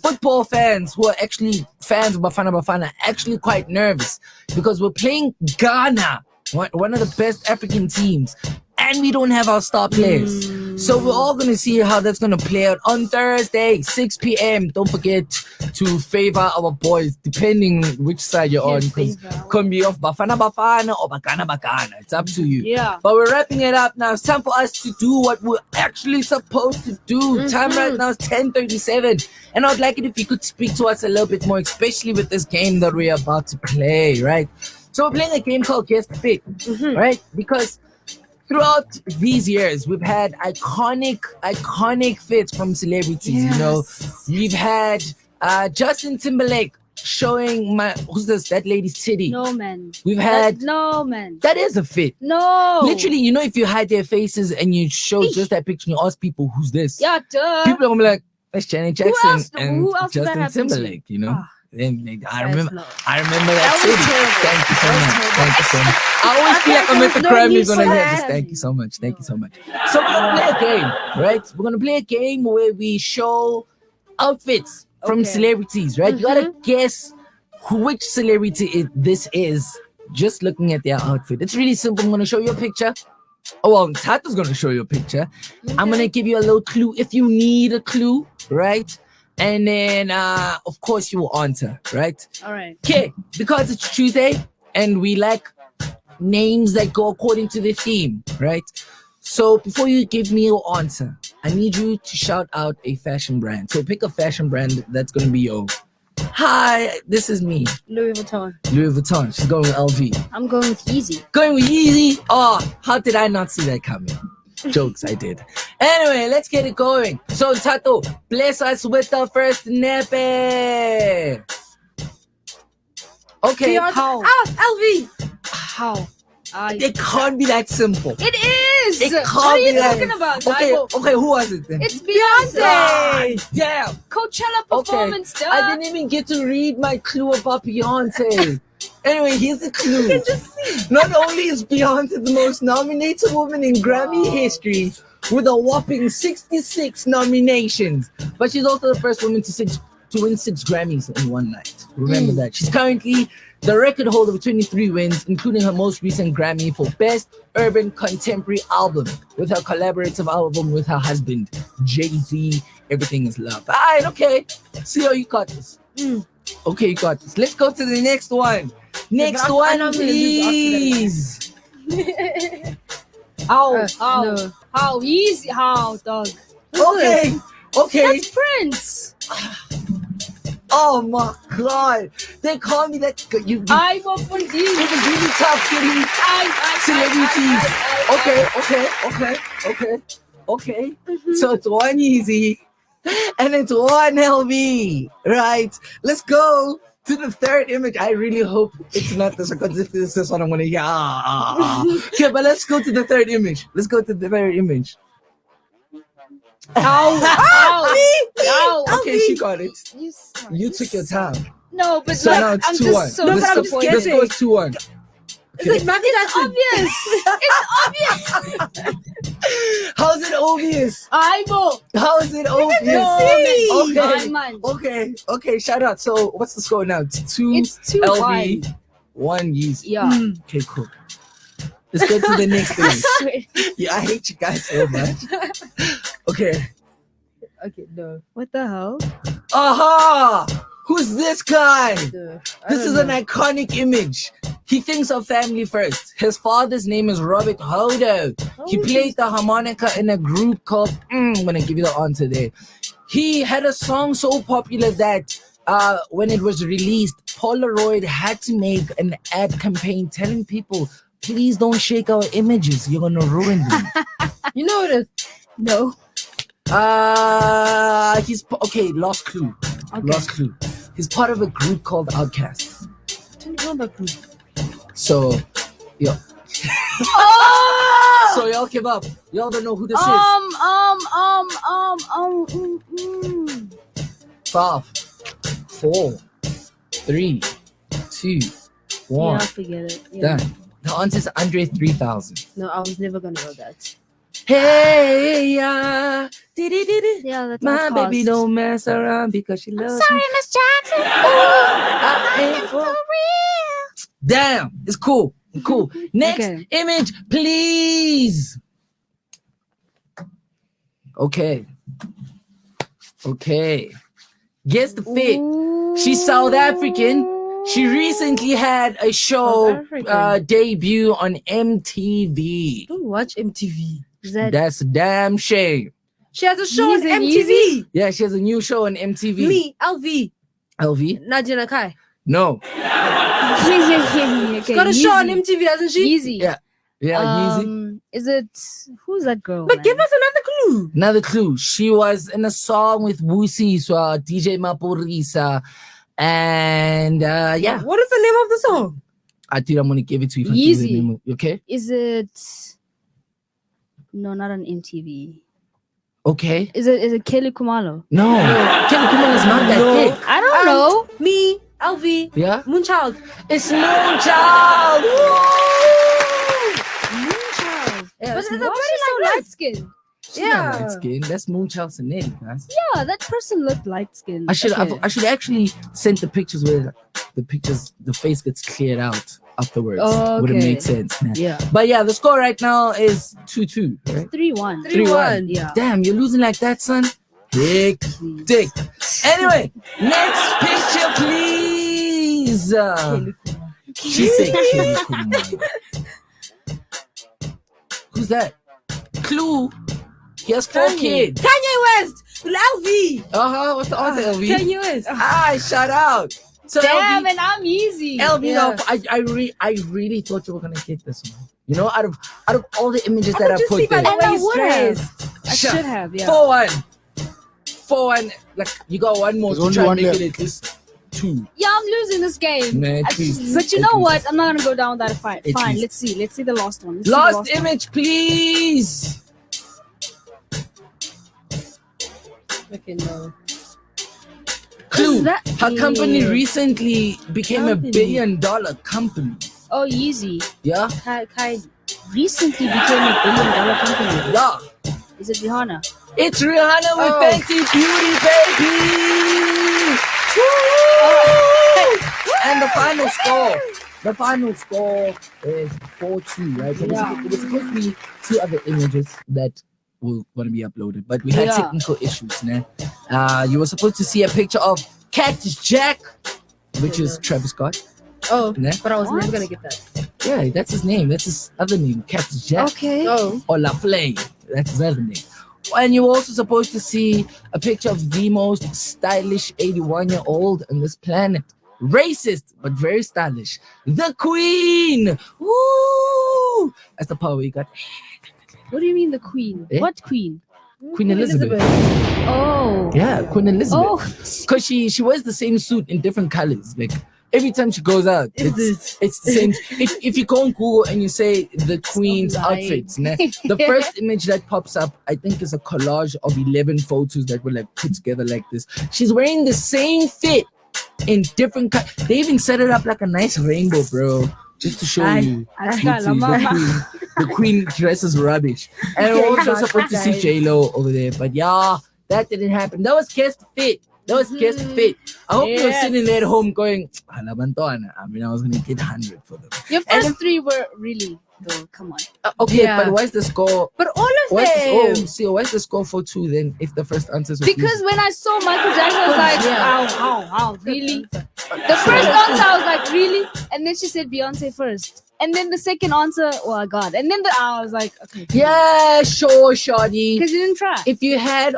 Speaker 5: football fans who are actually fans of Bafana are actually quite nervous because we're playing Ghana, one of the best African teams, and we don't have our star players. So we're all going to see how that's going to play out on Thursday, 6 p.m. Don't forget to favor our boys, depending which side you're on. Because can be of Bafana or Bacana. It's up to you.
Speaker 6: Yeah.
Speaker 5: But we're wrapping it up now. It's time for us to do what we're actually supposed to do. Time right now is 10:37. And I'd like it if you could speak to us a little bit more, especially with this game that we're about to play, right? So we're playing a game called Guess the Fit, right? Because throughout these years, we've had iconic fits from celebrities. We've had Justin Timberlake showing that lady's titty.
Speaker 6: No, man.
Speaker 5: We've had
Speaker 6: no, man.
Speaker 5: that is a fit.
Speaker 6: No.
Speaker 5: Literally, if you hide their faces and you show just that picture and you ask people who's this,
Speaker 6: Yeah, duh.
Speaker 5: people are gonna be like, that's Janet Jackson and
Speaker 6: who else did that
Speaker 5: Justin
Speaker 6: happen to?
Speaker 5: Timberlake. And I
Speaker 7: That's
Speaker 5: remember
Speaker 7: not-
Speaker 5: that
Speaker 6: was
Speaker 5: city.
Speaker 6: terrible.
Speaker 5: Thank you so
Speaker 6: That was
Speaker 5: much.
Speaker 6: terrible.
Speaker 5: Thank you so much. I always feel like I'm at the
Speaker 7: No
Speaker 5: Grammys
Speaker 7: need
Speaker 5: when I
Speaker 7: for
Speaker 5: hear
Speaker 7: that.
Speaker 5: this. Thank you so much. Thank you so much. So we're gonna play a game, right? We're gonna play a game where we show outfits from celebrities, right? You gotta guess which celebrity this is just looking at their outfit. It's really simple. I'm gonna show you a picture. Oh, well, Tato's gonna show you a picture. I'm gonna give you a little clue if you need a clue, right? And then, of course, you will answer, right?
Speaker 6: All right.
Speaker 5: Okay, because it's Tuesday and we like names that go according to the theme, right? So before you give me your answer, I need you to shout out a fashion brand. So pick a fashion brand that's going to be your, hi, this is me,
Speaker 7: Louis Vuitton.
Speaker 5: Louis Vuitton. She's going with LV.
Speaker 6: I'm going with Yeezy.
Speaker 5: Going with Yeezy? Oh, how did I not see that coming? Jokes, I did. Anyway, let's get it going. So, Tato, bless us with the first nappy. Okay.
Speaker 7: Beyonce.
Speaker 6: How?
Speaker 7: LV.
Speaker 6: How?
Speaker 5: It can't be that simple.
Speaker 6: It is.
Speaker 5: It can't
Speaker 6: What are you
Speaker 5: be that-
Speaker 6: talking about?
Speaker 5: Okay,
Speaker 6: Bible?
Speaker 5: okay, who was it then?
Speaker 6: It's Beyonce.
Speaker 5: Ah, damn.
Speaker 6: Coachella
Speaker 5: Okay.
Speaker 6: performance, duh.
Speaker 5: I didn't even get to read my clue about Beyonce. Anyway, here's the clue. Not only is Beyonce the most nominated woman in Grammy history with a whopping 66 nominations, but she's also the first woman to win 6 Grammys in one night. Remember that. She's currently the record holder of 23 wins, including her most recent Grammy for Best Urban Contemporary Album with her collaborative album with her husband, Jay-Z, Everything Is Love. All right, okay. Siyo, you got this. Okay, you got this. Let's go to the next one. Next
Speaker 7: but I
Speaker 5: one,
Speaker 7: know I'm gonna lose
Speaker 5: please.
Speaker 6: How?
Speaker 7: No.
Speaker 6: How? Easy. How, dog?
Speaker 5: Okay, okay.
Speaker 6: That's Prince.
Speaker 5: Oh my God. They call me that. You
Speaker 6: I will for you.
Speaker 5: it was really tough getting celebrities. Okay. So it's one Easy and it's one LV, right? Let's go to the third image. I really hope it's not this, because if this is what I'm gonna hear. Okay, but let's go to the third image.
Speaker 6: How?
Speaker 5: Okay, she got it.
Speaker 6: You,
Speaker 5: You took your time.
Speaker 6: No, but
Speaker 5: So
Speaker 6: like,
Speaker 5: now it's
Speaker 6: I'm
Speaker 5: 2-1.
Speaker 6: just so
Speaker 7: No, but I'm just
Speaker 6: disappointed.
Speaker 5: Let's go, it's 2-1.
Speaker 7: It's like Michael Jackson.
Speaker 6: Obvious. It's obvious.
Speaker 5: How's it obvious?
Speaker 6: I will.
Speaker 5: How is it obvious?
Speaker 6: No,
Speaker 5: Okay.
Speaker 6: man.
Speaker 5: Okay, shout out. So what's the score now? It's 2
Speaker 6: It's 2-1.
Speaker 5: LV, 1 Yeezy.
Speaker 6: Yeah.
Speaker 5: Okay, cool. Let's go to the next
Speaker 6: I
Speaker 5: thing.
Speaker 6: swear.
Speaker 5: Yeah, I hate you guys so much. Okay.
Speaker 7: Okay, no.
Speaker 6: What the hell?
Speaker 5: Aha! Who's this guy?
Speaker 7: No.
Speaker 5: This is an iconic image. He thinks of family first. His father's name is Robert Hodo. He played the harmonica in a group called I'm gonna give you the answer there. He had a song so popular that when it was released, Polaroid had to make an ad campaign telling people please don't shake our images. You're gonna ruin them.
Speaker 7: You know it is.
Speaker 6: No.
Speaker 5: Okay. Last clue.
Speaker 6: Okay.
Speaker 5: Last clue. He's part of a group called Outcast.
Speaker 7: Didn't know that group.
Speaker 5: So, yeah.
Speaker 6: Oh!
Speaker 5: So y'all give up. Y'all don't know who this is. 5, 4, 3, 2, 1.
Speaker 6: Yeah, forget it. Yeah.
Speaker 5: Done. The answer is Andre 3000.
Speaker 7: No, I was never gonna know that.
Speaker 5: Hey,
Speaker 6: Yeah, that's
Speaker 5: my
Speaker 6: Outcast.
Speaker 5: baby don't mess around because she loves me.
Speaker 6: Miss Jackson.
Speaker 5: I ain't for real. Damn, it's cool. Cool. Next
Speaker 6: Okay.
Speaker 5: image, please. Okay. Guess the fit. She's South African. She recently had a show
Speaker 7: South African.
Speaker 5: debut on MTV.
Speaker 7: Don't watch MTV.
Speaker 6: Is that
Speaker 5: That's a damn shame.
Speaker 7: She has a show on
Speaker 6: Easy,
Speaker 7: MTV.
Speaker 6: easy.
Speaker 5: Yeah, she has a new show on MTV.
Speaker 7: Me, LV,
Speaker 5: LV?
Speaker 7: Nadia Nakai.
Speaker 5: No.
Speaker 6: okay,
Speaker 7: Got a show on
Speaker 6: easy.
Speaker 7: MTV, doesn't she?
Speaker 6: Easy.
Speaker 5: Yeah. Yeah, easy.
Speaker 6: Is it who's that girl?
Speaker 7: But
Speaker 6: man?
Speaker 7: give us another clue.
Speaker 5: Another clue. She was in a song with Wusi, so DJ Maporisa. And yeah,
Speaker 7: What is the name of the song?
Speaker 5: I think I'm gonna give it to you. If I give you
Speaker 6: Easy.
Speaker 5: the name. Okay.
Speaker 6: Is it? No, not on MTV.
Speaker 5: Okay.
Speaker 6: Is it Kelly Kumalo?
Speaker 5: No. Kelly Kumar is not that big.
Speaker 6: I don't know.
Speaker 7: Me, LV,
Speaker 5: Yeah.
Speaker 7: Moonchild.
Speaker 5: It's Moonchild.
Speaker 6: Moonchild.
Speaker 7: Yeah,
Speaker 6: But
Speaker 7: it's
Speaker 6: the
Speaker 7: not
Speaker 6: body's so
Speaker 7: like
Speaker 6: light skinned.
Speaker 7: Yeah.
Speaker 5: Light skin. That's Moonchild Sanelli, guys.
Speaker 6: Yeah, that person looked light skinned.
Speaker 5: I should actually send the pictures where the face gets cleared out afterwards.
Speaker 6: Oh,
Speaker 5: Would have
Speaker 6: okay.
Speaker 5: made sense. Nah.
Speaker 6: Yeah.
Speaker 5: But yeah, the score right now is 2-2, right?
Speaker 6: 3-1.
Speaker 5: 3-1.
Speaker 6: Yeah.
Speaker 5: Damn, you're losing like that, son. Big dick. Anyway, next picture, please. She said Kelly Kumar. Who's that? Clue. He has 4 kids.
Speaker 7: Kanye West. LV.
Speaker 5: What's the answer, LV?
Speaker 7: Kanye West.
Speaker 5: Shout out. So
Speaker 6: Damn,
Speaker 5: LV,
Speaker 6: and I'm easy.
Speaker 5: LV,
Speaker 7: Yeah.
Speaker 5: I really thought you were gonna get this one. You know, out of all the images that I
Speaker 7: Just
Speaker 5: put
Speaker 7: see by
Speaker 5: there.
Speaker 7: the way he's
Speaker 6: would have.
Speaker 7: dressed.
Speaker 6: I should have, yeah.
Speaker 5: 4-1. Like you got one more
Speaker 8: There's
Speaker 5: to
Speaker 8: only
Speaker 5: try and
Speaker 8: one
Speaker 5: make
Speaker 8: left.
Speaker 5: it at least 2.
Speaker 6: Yeah, I'm losing this game.
Speaker 5: Man, please.
Speaker 6: But you know what? I'm not gonna go down that fight.
Speaker 5: At
Speaker 6: Fine,
Speaker 5: least.
Speaker 6: let's see the last one. Let's see the
Speaker 5: Last
Speaker 6: one.
Speaker 5: image, please.
Speaker 7: Okay, no.
Speaker 5: Clue.
Speaker 6: that
Speaker 5: Her company
Speaker 6: mean?
Speaker 5: recently became a
Speaker 7: Company.
Speaker 5: $1 billion company.
Speaker 6: Oh, easy.
Speaker 5: Yeah?
Speaker 7: Kylie.
Speaker 6: Recently became a $1 billion company.
Speaker 5: Yeah.
Speaker 6: Is it Rihanna?
Speaker 5: It's Rihanna with
Speaker 7: Oh.
Speaker 5: Fenty Beauty, baby. And the final score is 4-2, right? So
Speaker 6: Yeah.
Speaker 5: it was supposed to be 2 other images that were going to be uploaded, but we had
Speaker 6: Yeah.
Speaker 5: technical issues, né? You were supposed to see a picture of Cactus Jack, which is Travis Scott.
Speaker 7: Oh,
Speaker 5: Nah.
Speaker 7: but I was
Speaker 6: What?
Speaker 7: never gonna get that.
Speaker 5: Yeah, that's his name. That's his other name, Cactus Jack.
Speaker 6: Okay.
Speaker 7: Oh,
Speaker 5: Or La Flame. That's his other name. And you're also supposed to see a picture of the most stylish 81-year-old on this planet. Racist, but very stylish. The Queen! Woo! That's the power you got.
Speaker 6: What do you mean the queen?
Speaker 5: Eh?
Speaker 6: What queen?
Speaker 5: Queen Elizabeth.
Speaker 6: Oh.
Speaker 5: Yeah, Queen Elizabeth.
Speaker 6: Oh.
Speaker 5: Because she wears the same suit in different colors. Like, every time she goes out, it's the same. If you go on Google and you say the Queen's
Speaker 7: lying.
Speaker 5: outfits, né? The first image that pops up, I think, is a collage of 11 photos that were like put together like this. She's wearing the same fit in different colors. They even set it up like a nice rainbow, bro. Just to show you. The queen dresses rubbish. And we're also supposed to see J-Lo over there. But yeah, that didn't happen. That was guest fit. I hope you were sitting there at home going, I mean, I was going to get 100 for them.
Speaker 6: Your first 3 were really though. Come on.
Speaker 5: Okay,
Speaker 7: Yeah.
Speaker 5: but why's the score?
Speaker 7: but all of
Speaker 5: Why's
Speaker 7: them.
Speaker 5: why's the score 4-2 then if the first answers were
Speaker 6: Because when I saw Michael Jackson, I was like,
Speaker 7: Yeah.
Speaker 6: how, really? The first answer, I was like, really? And then she said Beyonce first. And then the second answer, oh God. And then I was like, okay.
Speaker 5: Yeah, sure, Shawty.
Speaker 6: Because you didn't try.
Speaker 5: If you had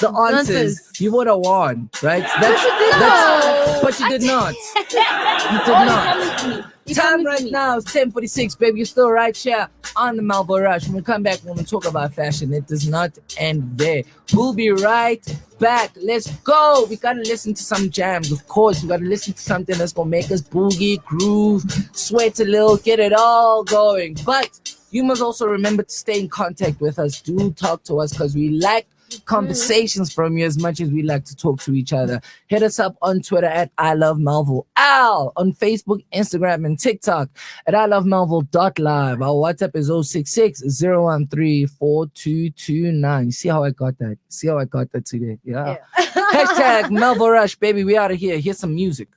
Speaker 5: the answers, you would have won, right? But you did not. You did
Speaker 6: All
Speaker 5: not.
Speaker 6: coming to me.
Speaker 5: Time right now is 10:46, baby. You're still right here on the Melville Rush. When we come back, we're going to talk about fashion. It does not end there. We'll be right back. Let's go. We got to listen to some jams. Of course, we got to listen to something that's going to make us boogie, groove, sweat a little, get it all going. But you must also remember to stay in contact with us. Do talk to us because we like conversations from you as much as we like to talk to each other. Hit us up on Twitter at I Love Melville Al, on Facebook, Instagram, and TikTok at ilovemelville.live. Our WhatsApp is 066-013-4229. See how I got that? See how I got that today? Yeah. Hashtag Melville Rush, baby. We out of here. Here's some music.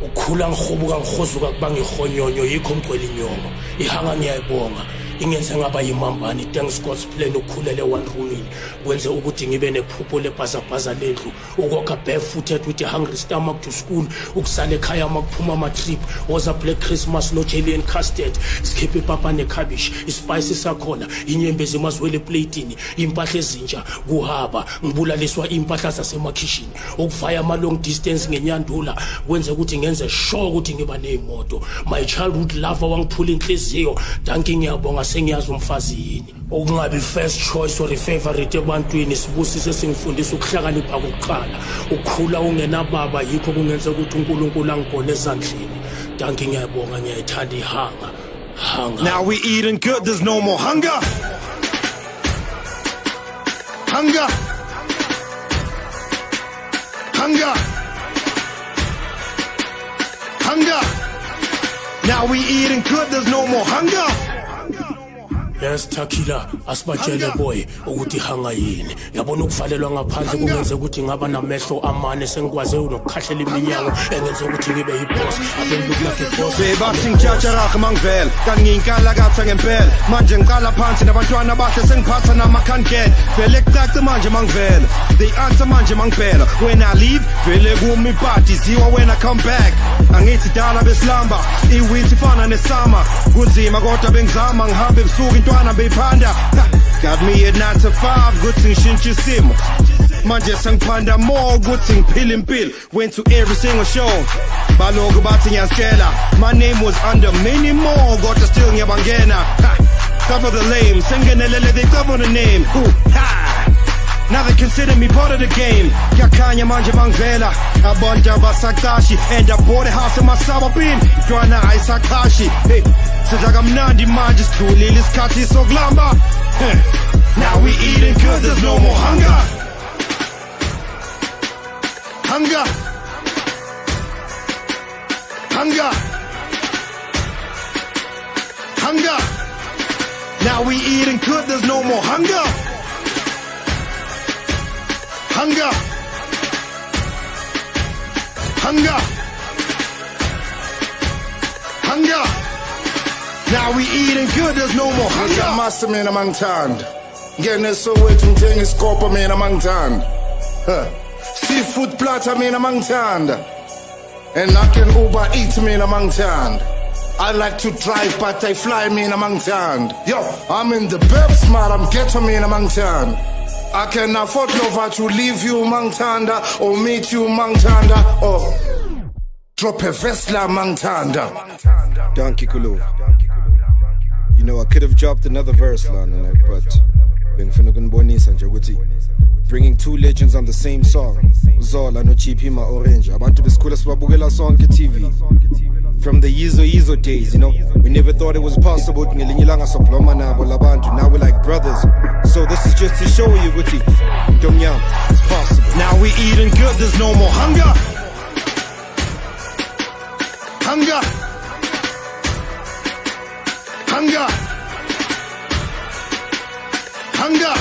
Speaker 8: ukhula ngihubuka ngihozuka kubanga ihonyonyo yikho mgcwele inyongo ihanga ngiyayibonga ingenze ngaba yimambani thanks God's plan ukhulele one roomini kwenze ukuthi ngibe nephupho lebhazabhaza lendlu ukokha barefooted with a hungry stomach to school ukusala ekhaya makuphuma ama trip woza Black Christmas no jelly and custard skip ipapa nekhabish ispice sakhona inyembezi mazwele platini impahla ezintsha kuhaba ngibulaliswa impahla zasemakhishini ukuvaya ama long distance ngenyandula kwenze ukuthi ngenze sure ukuthi ngiba neimoto my childhood lover wangiphula inhliziyo danki ngiyabonga sengiyazi umfazi yini okungabi first choice or favorite ebantwini sibusise singifundisa ukuhlakanipha kokuqala ukukhula ungenababa yikho kungenza ukuthi uNkulunkulu angibone ezandleni danki ngiyabonga ngiyayithanda ihanga hanga.
Speaker 9: Now we eating good, there's no more hunger. Hunger. Hunger. Hunger. Now we eating good, there's no more hunger.
Speaker 8: Yes Takila asibajele boy ukuthi hanga yini yabona ukuvalelwa ngaphandle kungenze ukuthi ngaba namehlo amane sengikwaze nokukhahlela iminyango engenze ukuthi ngibe yiboss abenduku like boss
Speaker 9: bebathi ngijajaraka mangivela kangiyinkala katha ngempela manje ngiqala phansi nabantwana bahle sengiphatha namakhankela vele kucace manje mangivela they answer manje mangivela when I leave vele kumi ipati ziwa when I come back angithi dala besilamba iwinter fana nesama kunzima kodwa bengizama ngihambe ebusuku got me at 9 to 5, good thing shintsha isimo manje sengiphanda more good thing pill and pill went to every single show baloku bathi ngiyasitshela my name was under many more kodwa still ngiyabangena cover the lame sengenelele they cover the name now they consider me part of the game yakhanya manje bangivela abantu abasakashi and I bought a house in my sababin ntwana ayisakashi hey sidla kamnandi manje sidlulile isikhathi sokulamba now we eating good there's no more hunger hunger hunger hunger now we eating good there's no more hunger hunger hunger hunger now we eating good there's no more hunger
Speaker 10: master mina mangithanda ngene Soweto ngithenga iskopa mina mangithanda seafood platter mina mangithanda and I can Uber eat mina mangithanda I like to drive but I fly mina mangithanda yo I'm in the best smart I'm ghetto mina mangithanda I can afford lover to leave you mangithanda or meet you mangithanda or drop a vesla mangithanda
Speaker 9: Donkey Kulu. You know I could have dropped another verse Lana but bengifuna ukunibonisa nje ukuthi bringing two legends on the same song Zola no Chiphima Orange abantu besikhula sibabukela sonke TV from the Yizo days, you know, we never thought it was possible. Now we're like brothers. So this is just to show you, Guti, it's possible.
Speaker 10: Now we eating good, there's no more hunger. Hunger. Hunger. Hunger.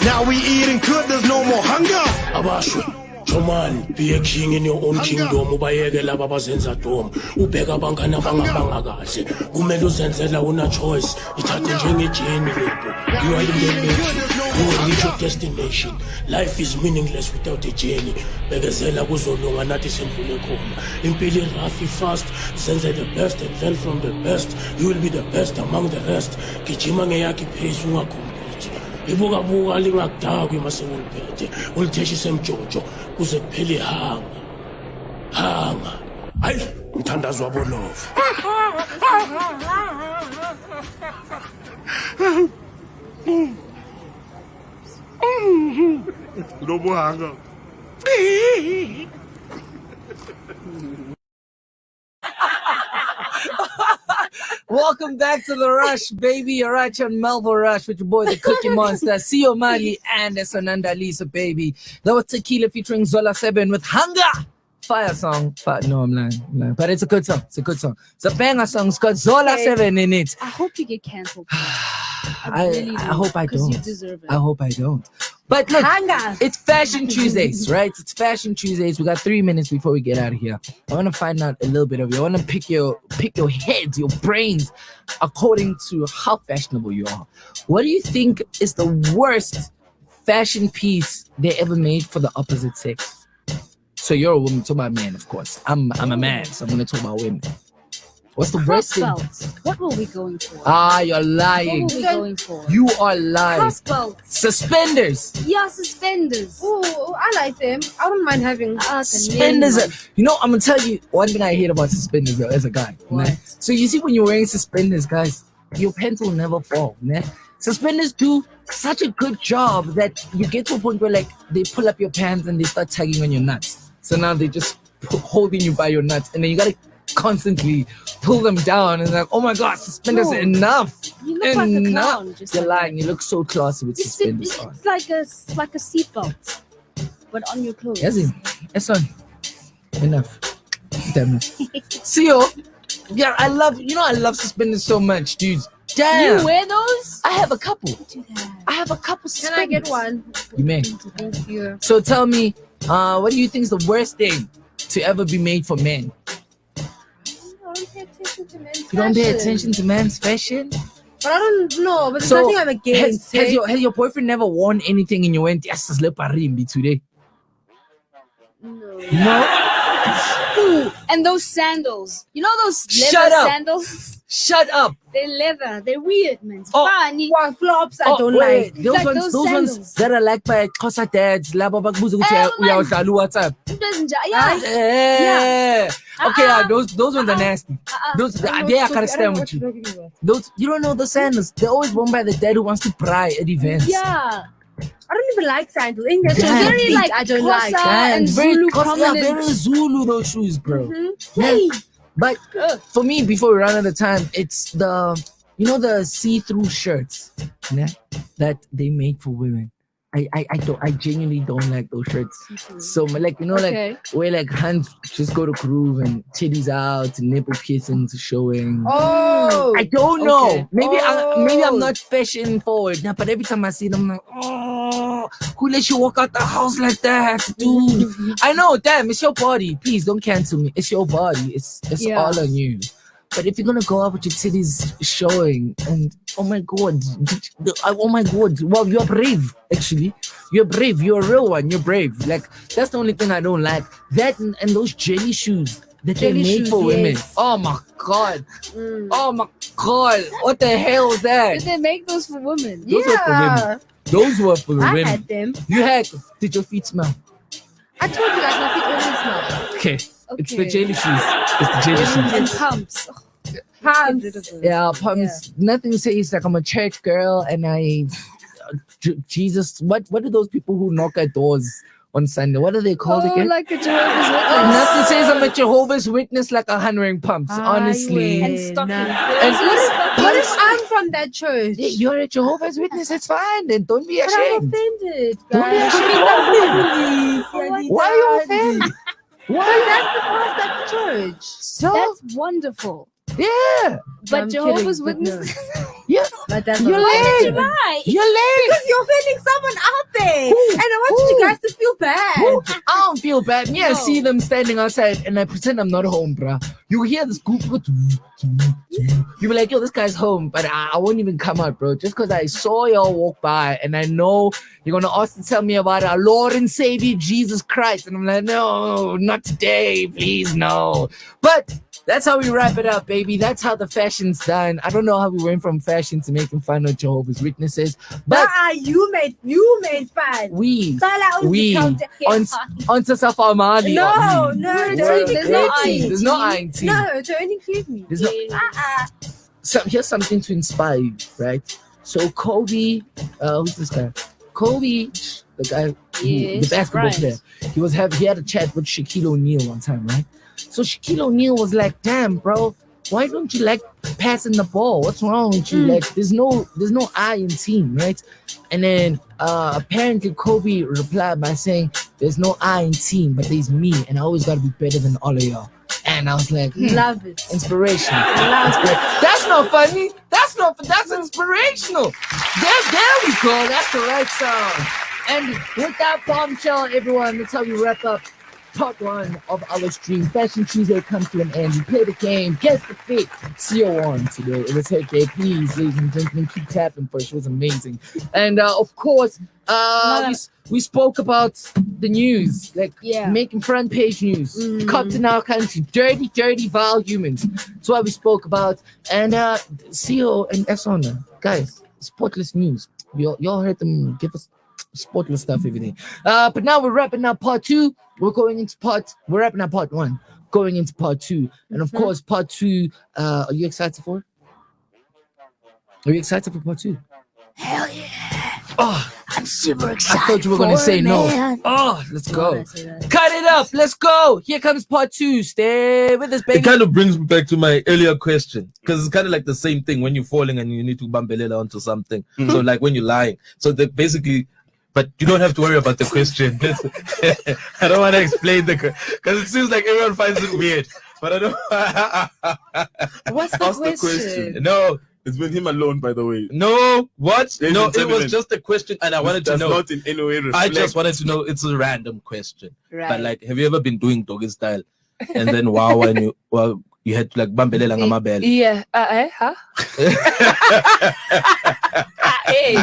Speaker 10: Now we eating good, there's no more hunger.
Speaker 8: Abashwe. Man, be a king in your own kingdom. Ubayeke laba bazenza dom. Ubheka abangana bangabanga kahle. Kumele uzenzela una choice. Ithathe njengejeni lento. You are in the making. You will reach your destination. Life is meaningless without a journey. Bekezela kuzolunga nathi sendlule khona. Impilo rafi fast. Senze the best and learn from the best. You will be the best among the rest. Gijima ngeyakhe pace ungakhombi. Ibuka lingakudakwi masewuliphethe ulitheshise emjojo kuze kuphele hanga hayi ngithandazwa bolovu
Speaker 9: Lobuhanga.
Speaker 5: Welcome back to The Rush, baby. You're right here on Melville Rush with your boy, the Cookie Monster, Siyo and Esona Lisa, baby. That was Tequila featuring Zola 7 with Hunger. Fire song. No, I'm lying. But it's a good song. It's a banger song. It's got Zola 7 in it.
Speaker 6: I hope you get cancelled.
Speaker 5: I hope I don't.
Speaker 6: You deserve it.
Speaker 5: I hope I don't. But look,
Speaker 7: Hunger.
Speaker 5: it's Fashion Tuesdays, right? It's Fashion Tuesdays. We got 3 minutes before we get out of here. I want to find out a little bit of you. I want to pick your heads, your brains, according to how fashionable you are. What do you think is the worst fashion piece they ever made for the opposite sex? So you're a woman, talk about men, of course. I'm a man, so I'm going to talk about women. What's the worst thing?
Speaker 6: Crossbelts. What were we going for?
Speaker 5: You're lying.
Speaker 6: What were we going for?
Speaker 5: You are lying.
Speaker 6: Crossbelts.
Speaker 5: Suspenders.
Speaker 6: Yeah, suspenders.
Speaker 7: Oh, I like them. I don't mind having
Speaker 5: Suspenders. You know, I'm gonna tell you one thing I hate about suspenders though, as a guy.
Speaker 6: What?
Speaker 5: Man. So you see, when you're wearing suspenders, guys, your pants will never fall. Man. Suspenders do such a good job that you get to a point where like they pull up your pants and they start tugging on your nuts. So now they just holding you by your nuts, and then you gotta constantly pull them down and like, oh my god, suspenders are enough.
Speaker 6: You look like a clown. Just
Speaker 5: You're
Speaker 6: like
Speaker 5: lying. You look so classy with suspenders on.
Speaker 6: It's like a seatbelt, but on your clothes.
Speaker 5: Yes, Esona. Enough. Damn it. Siyo. Yeah, I love suspenders so much, dude. Damn.
Speaker 6: You wear those?
Speaker 5: I have a couple.
Speaker 6: Do that.
Speaker 5: I have a couple
Speaker 7: Can I
Speaker 5: suspenders.
Speaker 7: get one?
Speaker 5: You may.
Speaker 7: Thank you.
Speaker 5: So tell me, what do you think is the worst thing to ever be made for men?
Speaker 7: I don't pay attention to men's
Speaker 5: You don't pay
Speaker 7: fashion.
Speaker 5: attention to men's fashion?
Speaker 7: But I don't know. But there's
Speaker 5: So
Speaker 7: nothing I'm against.
Speaker 5: has your boyfriend never worn anything and you went, yes, it's Leparimbi today? No?
Speaker 6: Ooh, and those sandals. You know those leather
Speaker 5: Shut up.
Speaker 6: sandals?
Speaker 5: Shut up.
Speaker 6: They're leather. They're weird, man. It's
Speaker 5: Oh,
Speaker 6: funny.
Speaker 7: What flops I don't
Speaker 5: wait,
Speaker 7: like.
Speaker 5: Those
Speaker 6: Like
Speaker 5: ones,
Speaker 6: those
Speaker 5: those ones
Speaker 6: sandals.
Speaker 5: that are like by Xhosa dads. Laba bakubuza ukuthi
Speaker 6: man.
Speaker 5: uyawudlala uWhatsApp.
Speaker 6: It doesn't yeah.
Speaker 5: Yeah. Okay,
Speaker 6: Uh-uh.
Speaker 5: those ones are nasty. Those they I can't stand with you. Those you don't know the sandals. They're always worn by the dad who wants to pry at events.
Speaker 6: Yeah.
Speaker 7: I don't even like sandals. In your
Speaker 5: Damn.
Speaker 6: Very like
Speaker 7: I don't
Speaker 6: Xhosa
Speaker 7: like.
Speaker 6: and
Speaker 5: very
Speaker 6: Zulu
Speaker 5: Xhosa, yeah, very
Speaker 6: prominent.
Speaker 5: Zulu those shoes, bro.
Speaker 7: Hey.
Speaker 5: But for me, before we run out of time, it's the see-through shirts, yeah, that they make for women. I genuinely don't like those shirts. So like
Speaker 6: Okay.
Speaker 5: like where like hands just go to groove and titties out, nipple piercings showing.
Speaker 7: Oh.
Speaker 5: I don't know.
Speaker 7: Okay.
Speaker 5: Maybe I'm
Speaker 7: Oh.
Speaker 5: not fashion forward. Yeah, but every time I see them, I'm like, oh, who let you walk out the house like that, dude? I know, damn, it's your body. Please don't cancel me. It's your body. It's
Speaker 6: Yeah.
Speaker 5: all on you. But if you're gonna go out with your titties showing, and oh my god, well, you're brave. Actually, you're brave. You're a real one. You're brave. Like that's the only thing I don't like. That and those jelly shoes that
Speaker 7: Jelly
Speaker 5: they made
Speaker 7: shoes,
Speaker 5: for women.
Speaker 7: yes.
Speaker 5: Oh my god. Oh my god. What the hell is that?
Speaker 6: Did they make those for women?
Speaker 5: Those were for women. Those were for
Speaker 7: I
Speaker 5: women.
Speaker 7: had them.
Speaker 5: You had. Did your feet smell?
Speaker 7: I told you like my feet always smell.
Speaker 5: Okay. It's the
Speaker 6: Okay.
Speaker 5: jelly shoes. It's the jelly shoes.
Speaker 6: And pumps. Oh,
Speaker 7: Pumps.
Speaker 6: get rid of those.
Speaker 5: Yeah, pumps. Nothing says like I'm a church girl and Jesus. What do those people who knock at doors on Sunday? What are they called
Speaker 6: Oh,
Speaker 5: again?
Speaker 6: like a Jehovah's Witness.
Speaker 5: Nothing says I'm a Jehovah's Witness like a wearing pumps. Honestly,
Speaker 6: And stockings.
Speaker 5: And
Speaker 7: What if I'm from that church?
Speaker 5: Yeah, you're a Jehovah's Witness. It's fine. Then don't be
Speaker 7: But I'm
Speaker 5: ashamed.
Speaker 7: offended,
Speaker 5: Don't be
Speaker 7: guys.
Speaker 5: ashamed. Why are you offended?
Speaker 7: Why? That's the pastor at the church.
Speaker 5: So
Speaker 6: That's wonderful.
Speaker 5: yeah,
Speaker 6: But
Speaker 7: I'm
Speaker 6: Jehovah's
Speaker 7: kidding, but
Speaker 6: Witness.
Speaker 5: yeah.
Speaker 7: But that's
Speaker 5: You're
Speaker 7: not
Speaker 5: lame.
Speaker 7: offended.
Speaker 6: Right.
Speaker 5: You're late.
Speaker 7: Because you're offending someone out there.
Speaker 5: Who?
Speaker 7: And I want you guys to feel bad.
Speaker 5: I don't feel bad. Me, I
Speaker 6: No.
Speaker 5: see them standing outside and I pretend I'm not home, bruh. You hear this group go. You be like, yo, this guy's home, but I won't even come out, bro. Just because I saw y'all walk by and I know you're gonna also tell me about our Lord and Savior Jesus Christ, and I'm like, no, not today, please, no. But that's how we wrap it up, baby. baby. That's how the fashion's done. I don't know how we went from fashion to making fun of Jehovah's Witnesses, but
Speaker 7: you made fun.
Speaker 5: we
Speaker 7: on
Speaker 5: onto Safamali.
Speaker 7: No,
Speaker 5: There's no I in team.
Speaker 7: No, don't include me.
Speaker 5: There's no. So here's something to inspire you, right? So Kobe, who's this guy? Kobe, the guy, the basketball player. He had a chat with Shaquille O'Neal one time, right? So Shaquille O'Neal was like, "Damn, bro, why don't you like passing the ball? What's wrong with you? Like, there's no I in team, right?" And then apparently Kobe replied by saying, "There's no I in team, but there's me, and I always gotta be better than all of y'all." And I was like,
Speaker 7: love it.
Speaker 5: Inspiration. That's not funny. That's inspirational. There we go. That's the right sound. And with that bombshell, everyone, that's how we wrap up part 1 of our stream. Fashion Tuesday comes to an end. We play the game. Guess the fit. Siyo on today. It was her day. Please, ladies and gentlemen, keep tapping for it. She was amazing. And of course, we spoke about the news, like making front page news. Cops in our country, dirty vile humans. That's what we spoke about. And Siyo and Esona, guys, sportless news. Y'all heard them give us sportless stuff every day. But now we're wrapping up part 2. We're wrapping up part 1, going into part 2. And of course, part 2, are you excited for it? Are you excited for part 2?
Speaker 6: Hell yeah.
Speaker 5: Oh,
Speaker 6: I'm super excited.
Speaker 5: I thought you were going to say no. Oh, let's go. Cut it up. Let's go. Here comes part 2. Stay with us, baby.
Speaker 11: It kind of brings me back to my earlier question, because it's kind of like the same thing when you're falling and you need to bambelela onto something. So like when you're lying. So basically, but you don't have to worry about the question. I don't want to explain because it seems like everyone finds it weird. But I don't.
Speaker 1: What's the question?
Speaker 11: No.
Speaker 12: It's with him alone, by the way.
Speaker 11: No, what? No, it was just a question, and I wanted to know.
Speaker 12: Not in any way reflect.
Speaker 11: I just wanted to know. It's a random question.
Speaker 1: Right.
Speaker 11: But like, have you ever been doing doggy style, and then when you had to like bambelela ngamabele?
Speaker 1: Yeah. Huh? Hey.